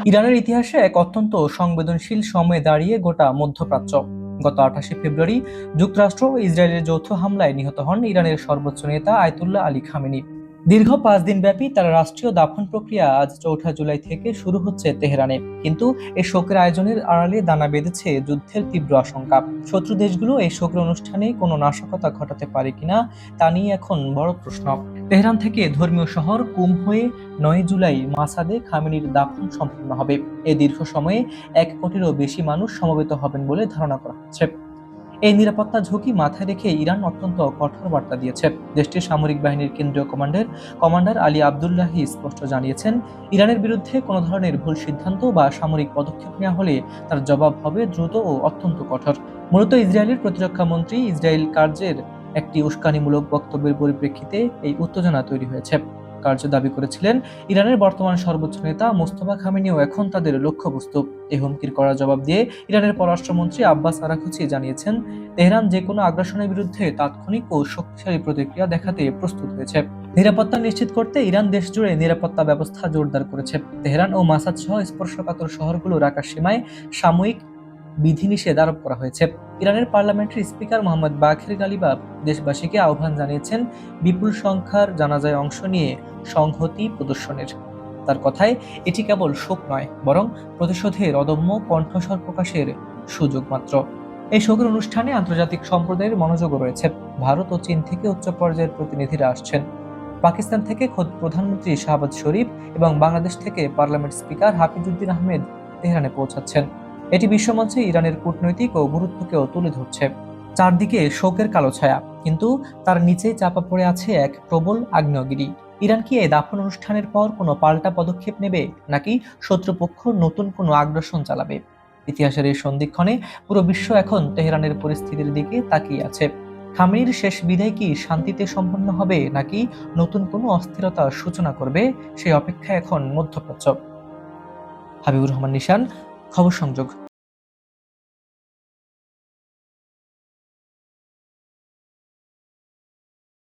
ইরানের ইতিহাসে এক অত্যন্ত সংবেদনশীল সময়ে দাঁড়িয়ে গোটা মধ্যপ্রাচ্য। গত 28শে ফেব্রুয়ারি যুক্তরাষ্ট্র ও ইসরায়েলের যৌথ হামলায় নিহত হন ইরানের সর্বোচ্চ নেতা আয়াতুল্লাহ আলী খামেনি। দীর্ঘ 5 দিন ব্যাপী তার রাষ্ট্রীয় দাফন প্রক্রিয়া আজ 4 জুলাই থেকে শুরু হচ্ছে তেহরানে। কিন্তু এই শোকের আয়োজনের আড়ালে দানা বেঁধেছে যুদ্ধের তীব্র আশঙ্কা। শত্রু দেশগুলো এই শোকের অনুষ্ঠানে কোনো নাশকতা ঘটাতে পারে কিনা তা নিয়ে এখন বড় প্রশ্ন। তেহরান থেকে ধর্মীয় শহর কুম হয়ে 9 জুলাই মাসাদে খামেনির দাফন সম্পন্ন হবে। এই দীর্ঘ সময়ে 1 কোটিরও বেশি মানুষ সমবেত হবেন বলে ধারণা করা হচ্ছে। এই নিরাপত্তা ঝুঁকি মাথায় রেখে ইরান অত্যন্ত কঠোর বার্তা দিয়েছে। দেশটির সামরিক বাহিনীর কেন্দ্রীয় কমান্ডার আলী আবদুল্লাহি স্পষ্ট জানিয়েছেন, ইরানের বিরুদ্ধে কোনো ধরনের ভুল সিদ্ধান্ত বা সামরিক পদক্ষেপ নেওয়া হলে তার জবাব হবে দ্রুত ও অত্যন্ত কঠোর। মূলত ইসরায়েলের প্রতিরক্ষা মন্ত্রী ইসরায়েল কার্জের একটি উস্কানিমূলক বক্তব্যের পরিপ্রেক্ষিতে এই উত্তেজনা তৈরি হয়েছে। কার্য দাবি করেছিলেন, ইরানের বর্তমান সর্বোচ্চ নেতা মোস্তফা খামেনিও এখন তাদের লক্ষ্যবস্তু। এই হুমকির কড়া জবাব দিয়ে ইরানের পররাষ্ট্রমন্ত্রী আব্বাস আরাঘচি জানিয়েছেন, তেহরান যে কোনো আগ্রাসনের বিরুদ্ধে তাৎক্ষণিক ও শক্তিশালী প্রতিক্রিয়া দেখাতে প্রস্তুত হয়েছে। নিরাপত্তা নিশ্চিত করতে ইরান দেশজুড়ে নিরাপত্তা ব্যবস্থা জোরদার করেছে। তেহরান ও মাসাদ সহ স্পর্শকাতর শহরগুলোর আকাশসীমায় সাময়িক বিধিনিষেধ আরোপ করা হয়েছে। ইরানের পার্লামেন্টারি স্পিকার মোহাম্মদ বাখের গালিবাফ দেশবাসীকে আহ্বান জানিয়েছেন বিপুল সংখ্যার জানাজায় অংশ নিয়ে সংহতি প্রদর্শনের। তার কথায়, এটি কেবল শোক নয়, বরং প্রতিশোধের অদম্য কণ্ঠস্বর প্রকাশের সুযোগ মাত্র। এই শোকের অনুষ্ঠানে আন্তর্জাতিক সম্প্রদায়ের মনোযোগও রয়েছে। ভারত ও চীন থেকে উচ্চ পর্যায়ের প্রতিনিধিরা আসছেন। পাকিস্তান থেকে খোদ প্রধানমন্ত্রী শাহবাজ শরীফ এবং বাংলাদেশ থেকে পার্লামেন্ট স্পিকার হাফিজউদ্দিন আহমেদ তেহরানে পৌঁছাচ্ছেন। এটি বিশ্বমঞ্চে ইরানের কূটনৈতিক ও গুরুত্বকেও তুলে ধরছে। চারদিকে শোকের কালো ছায়া, কিন্তু তার নিচেই চাপা পড়ে আছে এক প্রবল আগ্নেয়গিরি। ইরান কি এই দাফন অনুষ্ঠানের পর কোনো পাল্টা পদক্ষেপ নেবে, নাকি শত্রুপক্ষ নতুন কোনো আগ্রাসন চালাবে? ইতিহাসের এই সন্ধিক্ষণে পুরো বিশ্ব এখন তেহরানের পরিস্থিতির দিকে তাকিয়ে আছে। খামেনির শেষ বিদায় কি শান্তিতে সম্পন্ন হবে, নাকি নতুন কোনো অস্থিরতার সূচনা করবে, সেই অপেক্ষায় এখন মধ্যপ্রাচ্য। হাবিবুর রহমান নিশান, খবর সংযোগ।